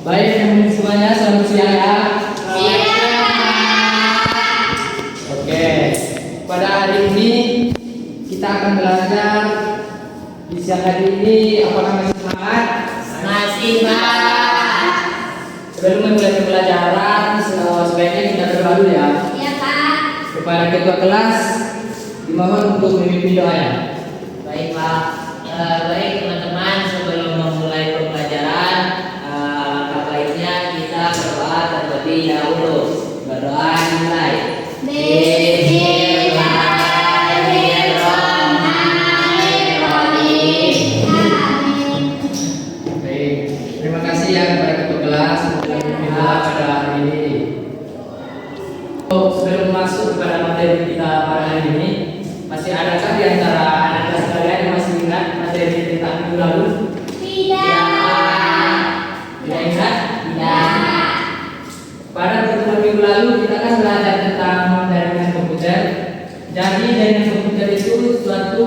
Baik, teman-teman semuanya, selamat siang ya. Oke, pada hari ini kita akan belajar di siang hari ini. Apakah masih semangat? Masih, Pak. Sebelum memulai pembelajaran, sebaiknya kita berdoa dulu ya. Iya, Pak. Kepada ketua kelas, dimohon untuk memimpin doanya. Baik, Pak. Baik, teman-teman, sebelum memulai pembelajaran, alangkah baiknya kita berdoa terlebih dahulu. Berdoa dimulai. Baik, terima kasih ya kepada ketua kelas yang memimpin doa pada hari ini. Sebelum masuk kepada materi kita pada hari ini, masih adakah di antara anak kelas kalian yang masih ingat materi tentang minggu lalu? Tidak. Tidak ingat? Tidak. Pada pertemuan minggu lalu kita kan belajar tentang jaringan komputer. Jadi jaringan komputer itu suatu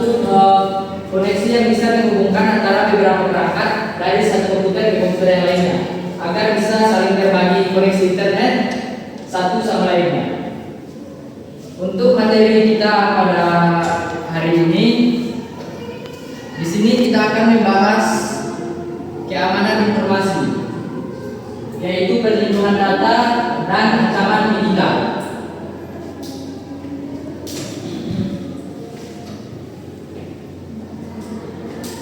koneksi yang bisa menghubungkan antara beberapa perangkat dari satu komputer ke komputer yang lainnya agar bisa saling berbagi koneksi internet satu sama lainnya. Untuk materi kita pada hari ini, di sini kita akan membahas keamanan informasi, yaitu perlindungan data dan ancaman digital.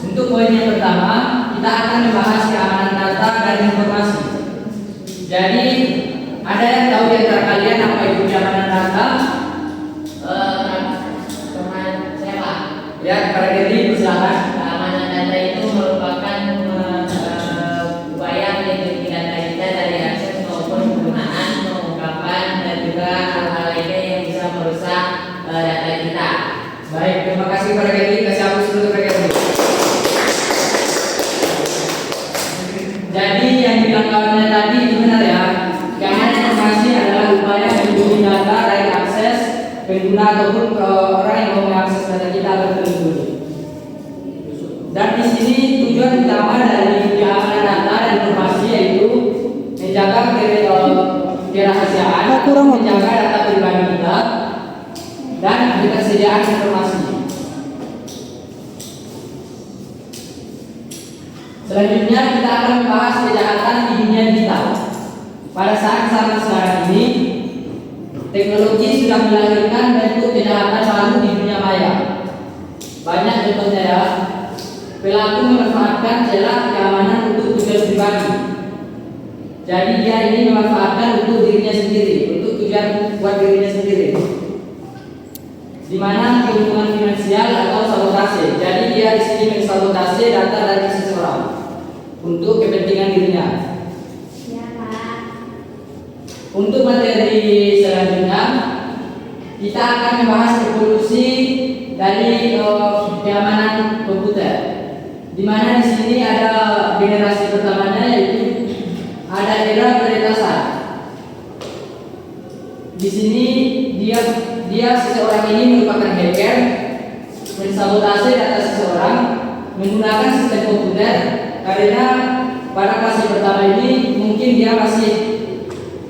Untuk poin yang pertama, kita akan membahas keamanan data dan informasi. Jadi, ada yang tahu di antara kalian apa itu keamanan data? Teman saya, Pak. Ya, para diri silakan. Keamanan data itu merupakan upaya melindungi data kita dari akses maupun penggunaan, pengungkapan, dan juga hal-hal lainnya yang bisa merusak data kita. Baik, terima kasih para diri. Kasih hapus dulu para diri. Jadi yang bilang kawannya tadi itu benar ya. Keamanan informasi adalah upaya melindungi data dari akses pengguna ataupun orang yang mau mengakses data kita agar terlindungi. Dan di sini tujuan utama dari keamanan data dan informasi yaitu menjaga kerahasiaan, menjaga data pribadi kita, dan ketersediaan informasi. Selanjutnya kita akan membahas kejahatan di dunia digital. Pada saat sekarang ini, teknologi sudah melahirkan bentuk kejahatan baru di dunia maya. Banyak contohnya ya. Pelaku memanfaatkan celah keamanan untuk tujuan pribadi. Jadi dia ini memanfaatkan untuk dirinya sendiri, untuk tujuan buat dirinya sendiri. Di mana keuntungan finansial atau sabotase. Jadi dia di sini mensabotase data dari seseorang untuk kepentingan dirinya. Ya, Pak. Untuk materi selanjutnya, kita akan membahas evolusi dari keamanan komputer. Di mana di sini ada generasi pertamanya yaitu ada era peretasan. Di sini dia seseorang ini merupakan hacker, mensabotase data seseorang menggunakan sistem komputer karena pada fase pertama ini mungkin dia masih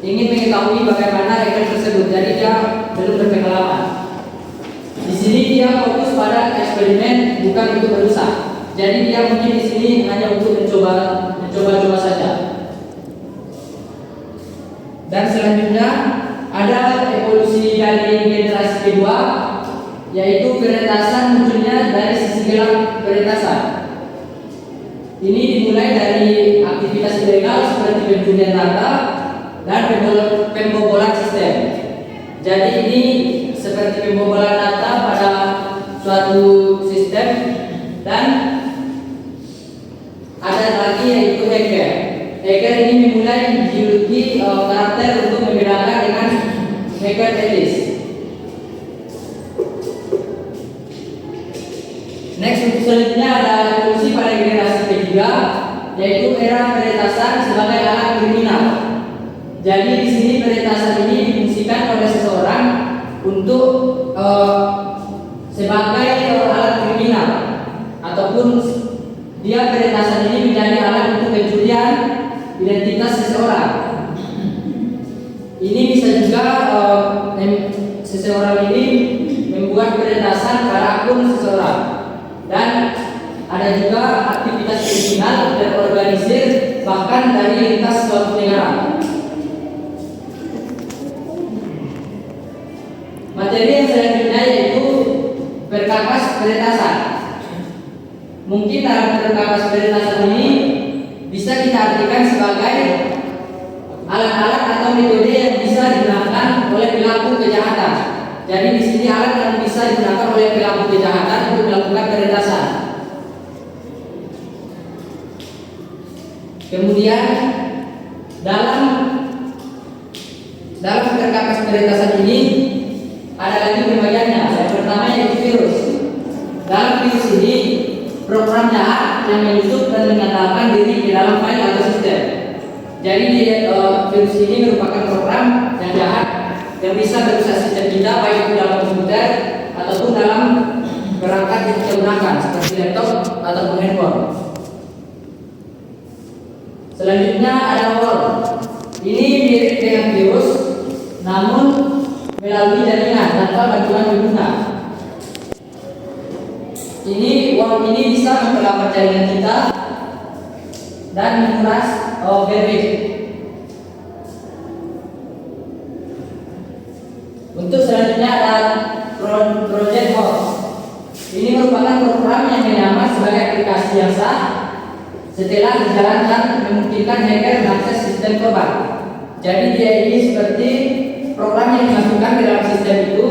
ingin mengetahui bagaimana hacker tersebut, jadi dia belum berpengalaman. Di sini dia fokus pada eksperimen bukan untuk merusak. Jadi dia mungkin di sini hanya untuk mencoba saja. Dan selanjutnya ada evolusi dari generasi kedua, yaitu peretasan munculnya dari sisi gelap peretasan. Ini dimulai dari aktivitas ilegal seperti pencurian data dan pembobolan sistem. Jadi ini seperti pembobolan data pada suatu sistem, dan ada lagi yaitu hacker. Hacker ini memulai menjuluki karakter untuk membedakan dengan hacker etis. Next, untuk selanjutnya ada evolusi pada generasi ketiga, yaitu era peretasan sebagai alat kriminal. Jadi di sini peretasan ini difungsikan oleh seseorang untuk sebagai alat kriminal, ataupun dia peretasan ini menjadi alat untuk pencurian identitas seseorang. Ini bisa juga seseorang ini membuat peretasan pada akun seseorang, dan ada juga aktivitas kriminal terorganisir bahkan dari lintas suatu negara. Materi yang selanjutnya yaitu perkakas peretasan. Mungkin dalam perkakas peretasan ini bisa kita artikan sebagai alat-alat atau metode yang bisa digunakan oleh pelaku kejahatan. Jadi di sini alat yang bisa digunakan oleh pelaku kejahatan untuk melakukan peretasan. Kemudian dalam perkakas peretasan ini ada lagi pembagiannya. Yang pertama yaitu virus. Dalam virus ini program jahat yang menyusup dan mengantarkan diri ke dalam file atau sistem. Jadi virus ini merupakan program yang jahat yang bisa merusak sistem kita, baik itu dalam komputer ataupun dalam perangkat yang kita gunakan seperti laptop ataupun handphone. Selanjutnya ada worm. Ini mirip dengan virus, namun melalui jaringan tanpa bantuan pengguna. Worm ini bisa memperlambat jaringan kita dan menguras bandwidth. Untuk selanjutnya ada Trojan Horse. Ini merupakan program yang menyamar sebagai aplikasi yang sah setelah dijalankan memungkinkan hacker mengakses sistem korban. Jadi dia ini seperti program yang dimasukkan ke dalam sistem itu,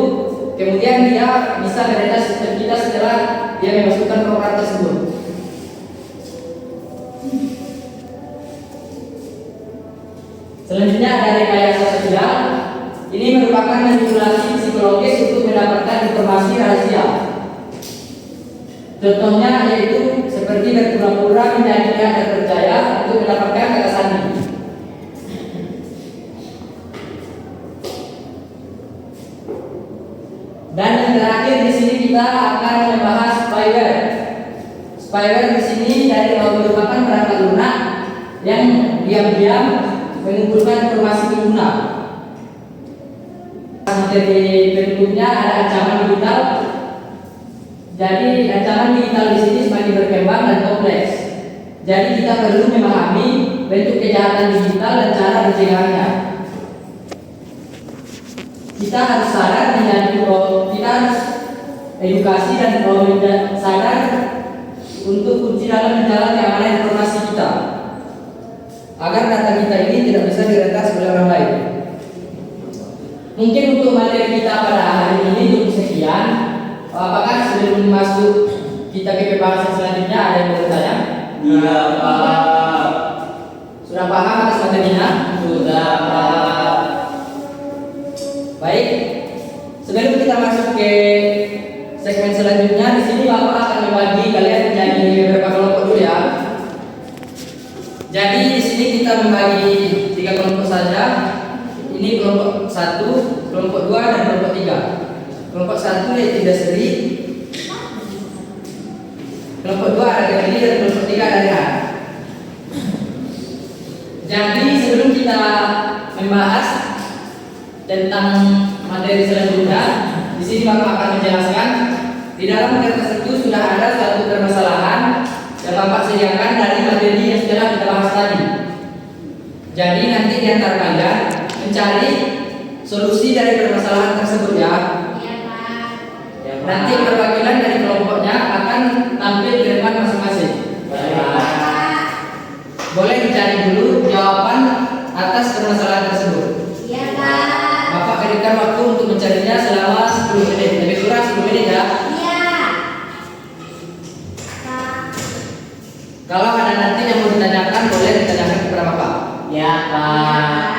kemudian dia bisa meretas sistem kita setelah dia memasukkan program tersebut. Selanjutnya ada rekayasa sosial. Ini merupakan manipulasi psikologis untuk mendapatkan informasi rahasia. Contohnya yaitu seperti berpura-pura menjadi pihak terpercaya untuk mendapatkan kata sandi. Dan yang terakhir di sini kita akan membahas spyware. Spyware di sini merupakan perangkat lunak yang diam-diam mengumpulkan informasi pengguna. Materi berikutnya ada ancaman digital. Jadi ancaman digital di sini semakin berkembang dan kompleks. Jadi kita perlu memahami bentuk kejahatan digital dan cara pencegahannya. Kita harus sadar kita harus edukasi dan sadar untuk kunci dalam menjaga keamanan informasi kita, agar data kita ini tidak bisa diretas oleh orang lain. Mungkin untuk materi kita pada hari ini cukup sekian. Apakah sebelum masuk kita ke pembahasan selanjutnya ada yang mau bertanya? Iya, Pak. Sudah paham atas materinya? Sudah, Pak. Baik. Sebelum kita masuk ke segmen selanjutnya, di sini Bapak akan membagi kalian menjadi beberapa kelompok dulu ya. Jadi di sini kita membagi 3 kelompok saja. Ini kelompok 1, kelompok 2, dan kelompok 3. Kelompok 1 yaitu dasari, kelompok 2 ada Gemini, dan kelompok 3 ada Rehan. Jadi sebelum kita membahas tentang materi selanjutnya, di sini Bapak akan menjelaskan di dalam kertas itu sudah ada satu permasalahan yang Bapak sediakan dari materi yang sudah kita bahas tadi. Jadi nanti di antara kalian mencari solusi dari permasalahan tersebut ya. Nanti perwakilan dari kelompoknya akan tampil di depan masing-masing. Boleh dicari dulu jawaban atas permasalahan tersebut. Iya, Pak. Bapak berikan waktu untuk mencarinya selama 10 menit. Lebih kurang 10 menit ya. Iya. Pak. Kalau ada nanti yang mau ditanyakan, boleh ditanyakan kepada Bapak. Ya, Pak.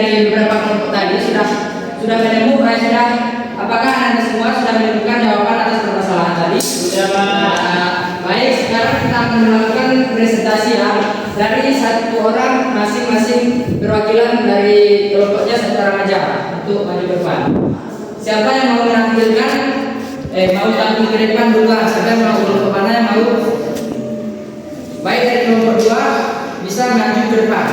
dari beberapa kelompok tadi sudah menemukan apakah Anda semua sudah menemukan jawaban atas permasalahan tadi? Sudah, Pak. Baik, sekarang kita akan melakukan presentasi ya. Dari satu orang masing-masing perwakilan dari kelompoknya satu orang aja untuk maju ke depan. Siapa yang mau menampilkan mau tampil ke depan duluan, siapa yang mau kelompok mana yang mau? Baik, dari kelompok 2 bisa maju ke depan.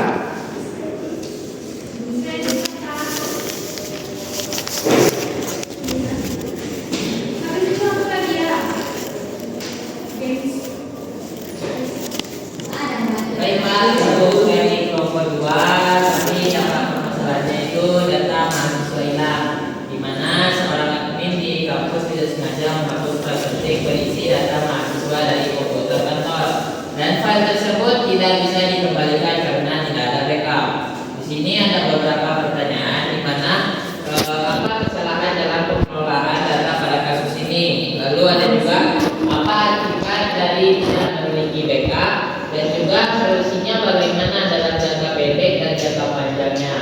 Baik, Pak, untuk dari kelompok 2 kami dapat permasalahannya itu data mahasiswa hilang, di mana seorang admin di kampus tidak sengaja menghapus file penting berisi data mahasiswa dari komputer kantor, dan file tersebut tidak bisa dikembalikan karena tidak ada backup. Di sini ada beberapa pertanyaan, di mana apa kesalahan dalam pengelolaan data pada kasus ini, lalu ada juga apa akibat dari tidak memiliki backup, dan juga solusinya bagaimana dalam jangka pendek dan jangka panjangnya.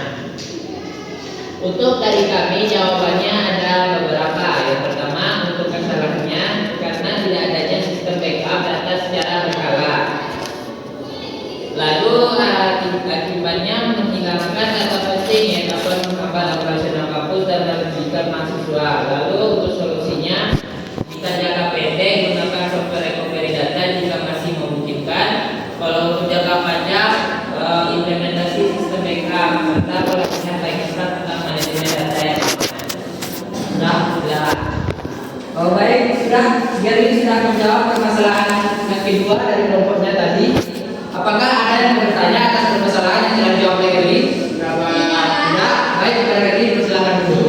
Untuk dari kami jawabannya ada beberapa. Yang pertama, untuk kesalahannya karena tidak adanya sistem backup data secara berkala. Lalu akibatnya menghilangkan data penting yang dapat menghambat operasional kampus dan merugikan mahasiswa. Lalu untuk solusinya, jika jangka pendek gunakan software recovery data jika masih memungkinkan. Kalau untuk jangka panjang implementasi sistem backup serta pelatihan baik ekstra tentang manajemen data yang sudah. Oh baik, Gary sudah menjawab permasalahan yang kedua dari kelompoknya tadi. Apakah ada yang bertanya atas permasalahan yang telah dijawab oleh Gary? Tidak. Baik, kepada Gary persilakan dulu.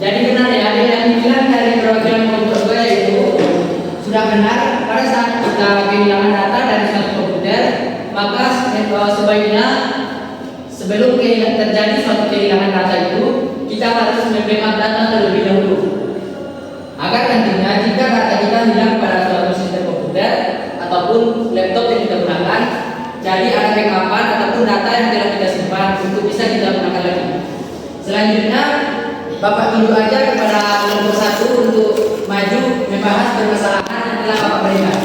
Jadi benar ya, yang dibilang dari perwakilan kelompok 2 yaitu sudah benar. Pada saat kita kehilangan data dari suatu komputer, maka sebaiknya sebelum terjadi suatu kehilangan data itu, kita harus membackup data terlebih dahulu. Agar nantinya jika data kita hilang pada suatu sistem komputer ataupun laptop yang kita gunakan, jadi ada backupan ataupun data yang telah kita simpan untuk bisa kita gunakan lagi. Selanjutnya, Bapak tunjuk aja kepada kelompok 1 untuk maju membahas permasalahan yang telah Bapak berikan.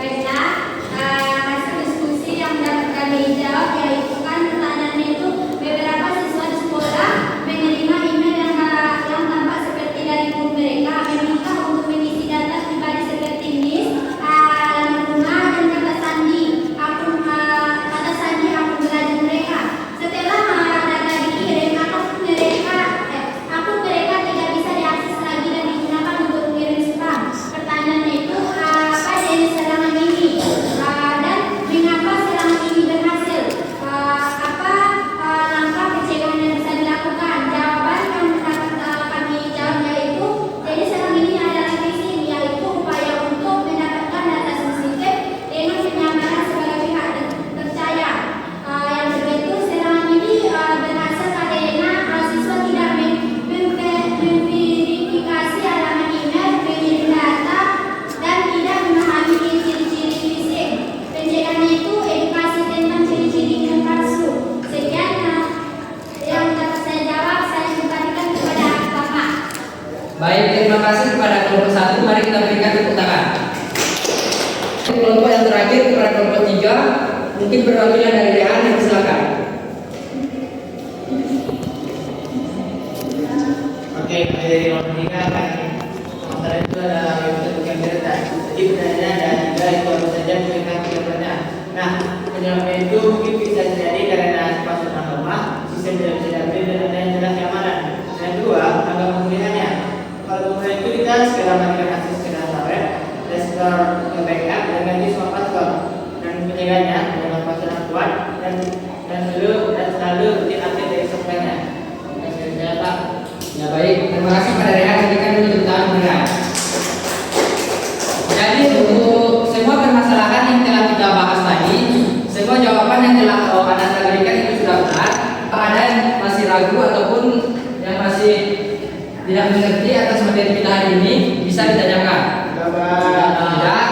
Baiklah, hasil diskusi yang dapat kami jawab yaitu kan pertanyaannya itu beberapa siswa di sekolah menerima email yang tampak seperti dari guru mereka meminta untuk mengisi data pribadi seperti NIS, alamat rumah dan kata sandi akun belajar mereka. Setelah data dikirim, akun mereka tidak bisa diakses lagi dan digunakan untuk mengirim spam. Pertanyaannya itu apa jenis serangan ini dan mengapa serangan ini berhasil? Apa langkah pencegahan yang bisa dilakukan? Jawaban yang dapat kami jawab yaitu jadi serangan ini adalah phishing, yaitu upaya untuk mendapatkan data sensitif dengan penyamaran sebagai pihak terpercaya. Yang kedua itu serangan ini berhasil karena siswa tidak memverifikasi alamat email pengirim data dan tidak memahami ciri-ciri phishing. Pencegahannya itu edukasi tentang ciri-ciri email palsu. Sekian yang dapat saya jawab, saya kembalikan kepada Bapak. Baik, terima kasih kepada kelompok 1. Mari kita berikan tepuk tangan. Kelompok yang terakhir kepada kelompok 3, mungkin perwakilan dari Rehan, silakan. Oke, dari kelompok 3 kan sementara itu adalah yang bukan berita. Jadi pertanyaan ada 3 itu baru saja memberikan 3 pertanyaan. Nah, penjawabnya itu mungkin bisa terjadi karena pasukan lemah, sistem tidak bisa diambil dan ada yang jelas keamanan. Yang kedua, angka kemungkinannya. Kalau kemungkinan itu kita segera matikan akses ke data web, restore ke backup dan ganti semua password. Dan penjaganya dengan password yang kuat dan selalu rutin update dari softwarenya. Dan Pak. Ya baik, terima kasih pada Rehan. Berikan dulu tepuk tangan Rehan. Jadi untuk semua permasalahan yang telah kita bahas tadi, semua jawaban yang telah Anda berikan itu sudah benar. Ada yang masih ragu ataupun yang masih tidak mengerti atas materi kita hari ini, bisa ditanyakan. Tidak.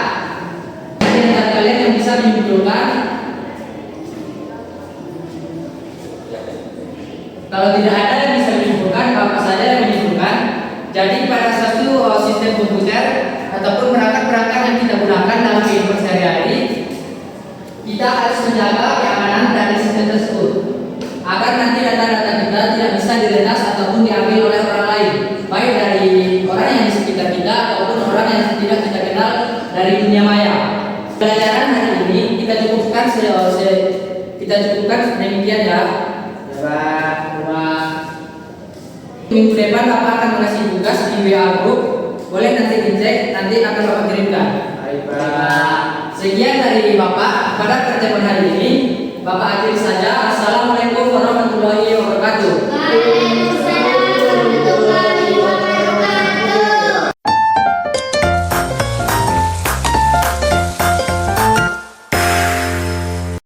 menyimpulkan, kalau tidak ada yang bisa menyimpulkan, Bapak saja yang menyimpulkan. Jadi pada suatu sistem komputer ataupun perangkat-perangkat yang kita gunakan dalam kehidupan sehari-hari, kita harus menjaga keamanan dari sistem tersebut agar nanti data-data kita tidak bisa diretas ataupun diambil oleh orang lain, baik dari orang yang di sekitar kita ataupun orang yang tidak kita kenal dari dunia maya. Pelajaran hari ini kita cukupkan demikian ya. Minggu depan Bapak akan mengasih tugas di WA group, boleh nanti dicek, nanti akan Bapak kirimkan. Baik, Pak. Sekian dari Bapak pada pertemuan hari ini. Bapak akhiri saja. Assalamualaikum warahmatullahi wabarakatuh.